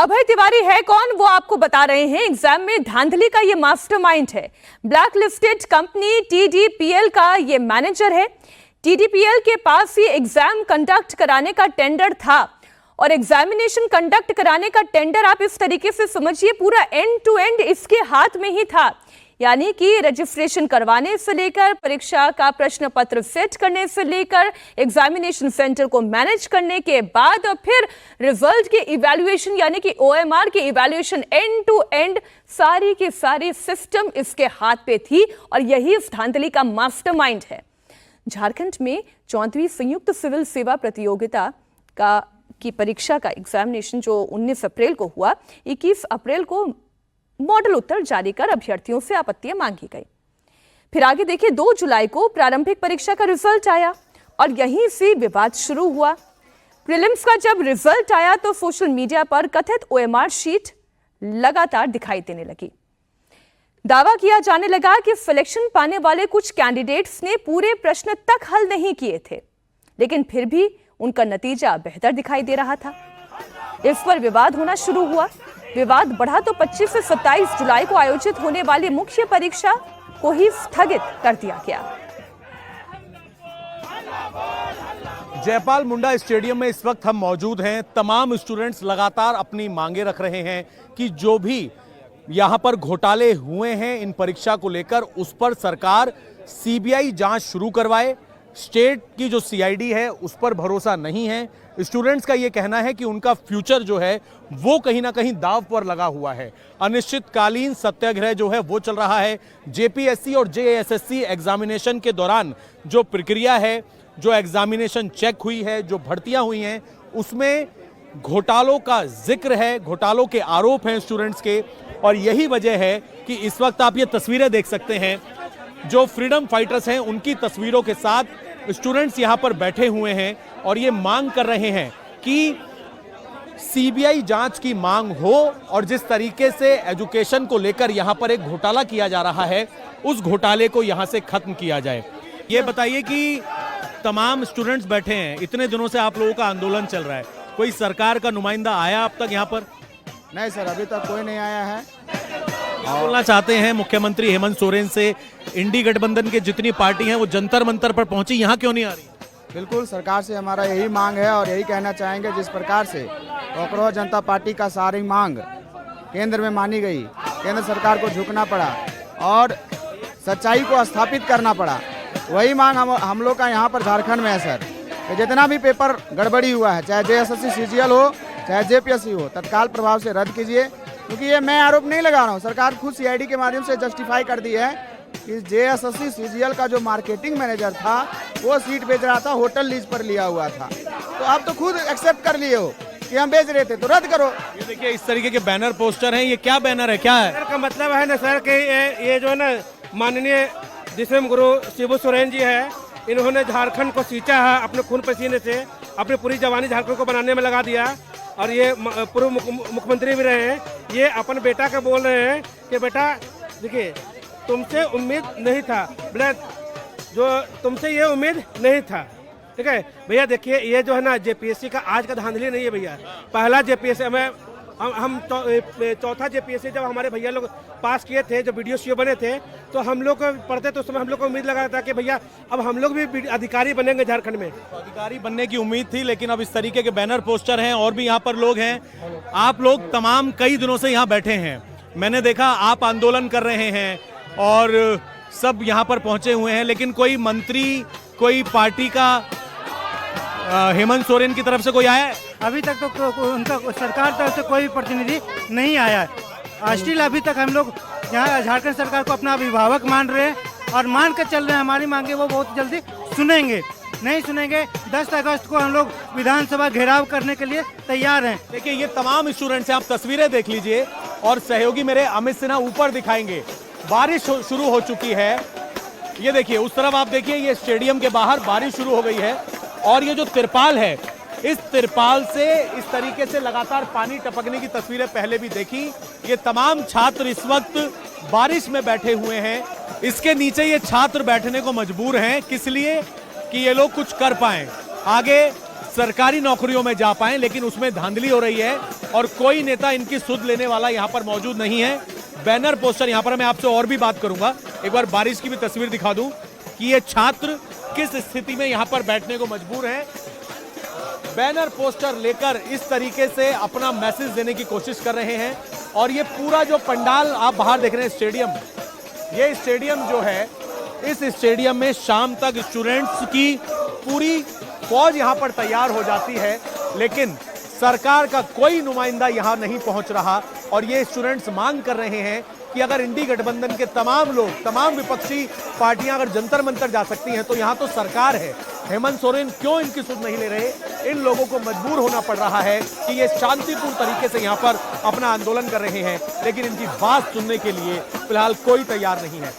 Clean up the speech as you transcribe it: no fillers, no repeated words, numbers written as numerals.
अभय तिवारी है कौन, वो आपको बता रहे हैं। एग्जाम में धांधली का ये मास्टरमाइंड है। ब्लैक लिस्टेड कंपनी टीडीपीएल का ये मैनेजर है। टीडीपीएल के पास ही एग्जाम कंडक्ट कराने का टेंडर था और एग्जामिनेशन कंडक्ट कराने का टेंडर आप इस तरीके से समझिए, पूरा एंड टू एंड इसके हाथ में ही था। यानी कि रजिस्ट्रेशन करवाने से लेकर परीक्षा का प्रश्न पत्र सेट करने से लेकर एग्जामिनेशन सेंटर को मैनेज करने के बाद और फिर रिजल्ट के इवैल्यूएशन यानी कि ओएमआर के इवैल्यूएशन, एंड टू एंड सारी की सारी सिस्टम इसके हाथ पे थी और यही इस धांधली का मास्टरमाइंड है। झारखंड में 34वीं संयुक्त सिविल सेवा प्रतियोगिता की परीक्षा का एग्जामिनेशन जो 19 अप्रैल को हुआ, 21 अप्रैल को मॉडल उत्तर जारी कर अभ्यर्थियों से आपत्तियां मांगी गई। फिर आगे देखिए, 2 जुलाई को प्रारंभिक परीक्षा का रिजल्ट आया और यहीं से विवाद शुरू हुआ। प्रीलिम्स का जब रिजल्ट आया तो सोशल मीडिया पर कथित ओएमआर शीट लगातार दिखाई देने लगी। दावा किया जाने लगा कि सिलेक्शन पाने वाले कुछ कैंडिडेट्स ने पूरे प्रश्न तक हल नहीं किए थे, लेकिन फिर भी उनका नतीजा बेहतर दिखाई दे रहा था। इस पर विवाद होना शुरू हुआ। विवाद बढ़ा तो 25 से 27 जुलाई को आयोजित होने वाली मुख्य परीक्षा को ही स्थगित कर दिया गया। जयपाल मुंडा स्टेडियम में इस वक्त हम मौजूद हैं। तमाम स्टूडेंट्स लगातार अपनी मांगे रख रहे हैं कि जो भी यहां पर घोटाले हुए हैं इन परीक्षा को लेकर, उस पर सरकार सीबीआई जांच शुरू करवाए। स्टेट की जो सीआईडी है उस पर भरोसा नहीं है। स्टूडेंट्स का ये कहना है कि उनका फ्यूचर जो है वो कहीं ना कहीं दांव पर लगा हुआ है। अनिश्चितकालीन सत्याग्रह जो है वो चल रहा है। जेपीएससी और जेएसएससी एग्जामिनेशन के दौरान जो प्रक्रिया है, जो एग्जामिनेशन चेक हुई है, जो भर्तियां हुई हैं, उसमें घोटालों का जिक्र है, घोटालों के आरोप हैं स्टूडेंट्स के। और यही वजह है कि इस वक्त आप ये तस्वीरें देख सकते हैं, जो फ्रीडम फाइटर्स हैं उनकी तस्वीरों के साथ स्टूडेंट्स यहां पर बैठे हुए हैं और ये मांग कर रहे हैं कि सीबीआई जांच की मांग हो और जिस तरीके से एजुकेशन को लेकर यहां पर एक घोटाला किया जा रहा है, उस घोटाले को यहां से खत्म किया जाए। ये बताइए कि तमाम स्टूडेंट्स बैठे हैं, इतने दिनों से आप लोगों का आंदोलन चल रहा है, कोई सरकार का नुमाइंदा आया अब तक यहाँ पर? नहीं सर, अभी तक कोई नहीं आया है। बोलना चाहते हैं मुख्यमंत्री हेमंत सोरेन से, इंडी गठबंधन के जितनी पार्टी हैं वो जंतर मंतर पर पहुंची, यहाँ क्यों नहीं आ रही? बिल्कुल, सरकार से हमारा यही मांग है और यही कहना चाहेंगे, जिस प्रकार से कांग्रेस जनता पार्टी का सारी मांग केंद्र में मानी गई, केंद्र सरकार को झुकना पड़ा और सच्चाई को स्थापित करना पड़ा, वही मांग हम लोग का यहाँ पर झारखंड में है सर। कि जितना भी पेपर गड़बड़ी हुआ है, चाहे जेएसएससी सीजीएल हो चाहे जेपीएससी हो, तत्काल प्रभाव से रद्द कीजिए। क्योंकि ये मैं आरोप नहीं लगा रहा हूँ, सरकार खुद सीआईडी के माध्यम से जस्टिफाई कर दी है कि जेएसएससी सीजीएल का जो मार्केटिंग मैनेजर था वो सीट बेच रहा था, होटल लीज पर लिया हुआ था। तो आप तो खुद एक्सेप्ट कर लिए हो कि हम बेच रहे थे, तो रद्द करो। ये देखिए इस तरीके के बैनर पोस्टर हैं, ये क्या बैनर है, क्या है? का मतलब है ना सर कि ये जो है ना माननीय जिसम गुरु शिबू सोरेन जी है, इन्होंने झारखंड को सींचा है अपने खून पसीने से, अपनी पूरी जवानी झारखंड को बनाने में लगा दिया और ये पूर्व मुख्यमंत्री भी रहे हैं। ये अपन बेटा का बोल रहे हैं कि बेटा देखिए तुमसे उम्मीद नहीं था, जो तुमसे ये उम्मीद नहीं था, ठीक है भैया। देखिए ये जो है ना जेपीएससी का आज का धांधली नहीं है भैया। पहला जेपीएससी हम चौथा जेपीएससी जब हमारे भैया लोग पास किए थे, जो वीडियो सीओ बने थे, तो हम लोग पढ़ते तो उस समय हम लोग को उम्मीद लगा था कि भैया अब हम लोग भी अधिकारी बनेंगे झारखंड में। तो अधिकारी बनने की उम्मीद थी, लेकिन अब इस तरीके के बैनर पोस्टर हैं। और भी यहाँ पर लोग हैं, आप लोग तमाम कई दिनों से यहाँ बैठे हैं, मैंने देखा आप आंदोलन कर रहे हैं और सब यहाँ पर पहुंचे हुए हैं, लेकिन कोई मंत्री, कोई पार्टी का हेमंत सोरेन की तरफ से कोई आया है? अभी तक तो उनका सरकार तरफ से कोई प्रतिनिधि नहीं आया है। स्टिल अभी तक हम लोग यहाँ झारखंड सरकार को अपना अभिभावक मान रहे हैं और मान कर चल रहे हैं। हमारी मांगे वो बहुत जल्दी सुनेंगे, नहीं सुनेंगे 10 अगस्त को हम लोग विधानसभा घेराव करने के लिए तैयार हैं। देखिए ये तमाम स्टूडेंट्स हैं, आप तस्वीरें देख लीजिए और सहयोगी मेरे अमित सिन्हा ऊपर दिखाएंगे। बारिश शुरू हो चुकी है, ये देखिए उस तरफ आप देखिए, ये स्टेडियम के बाहर बारिश शुरू हो गई है और ये जो तिरपाल है, इस तिरपाल से इस तरीके से लगातार पानी टपकने की तस्वीरें पहले भी देखी। ये तमाम छात्र इस वक्त बारिश में बैठे हुए हैं, इसके नीचे ये छात्र बैठने को मजबूर हैं, किस लिए कि ये लोग कुछ कर पाएं। आगे सरकारी नौकरियों में जा पाएं, लेकिन उसमें धांधली हो रही है और कोई नेता इनकी सुध लेने वाला यहां पर मौजूद नहीं है। बैनर पोस्टर यहां पर मैं आपसे और भी बात करूंगा, एक बार बारिश की भी तस्वीर दिखा दूं कि ये छात्र किस स्थिति में यहां पर बैठने को मजबूर हैं। बैनर पोस्टर लेकर इस तरीके से अपना मैसेज देने की कोशिश कर रहे हैं। और ये पूरा जो पंडाल आप बाहर देख रहे हैं स्टेडियम, ये स्टेडियम जो है, इस स्टेडियम में शाम तक स्टूडेंट्स की पूरी फौज यहां पर तैयार हो जाती है, लेकिन सरकार का कोई नुमाइंदा यहां नहीं पहुंच रहा। और ये स्टूडेंट्स मांग कर रहे हैं कि अगर इंडी गठबंधन के तमाम लोग, तमाम विपक्षी पार्टियां अगर जंतर मंतर जा सकती हैं तो यहां तो सरकार है। हेमंत सोरेन क्यों इनकी सुध नहीं ले रहे? इन लोगों को मजबूर होना पड़ रहा है कि ये शांतिपूर्ण तरीके से यहां पर अपना आंदोलन कर रहे हैं, लेकिन इनकी बात सुनने के लिए फिलहाल कोई तैयार नहीं है।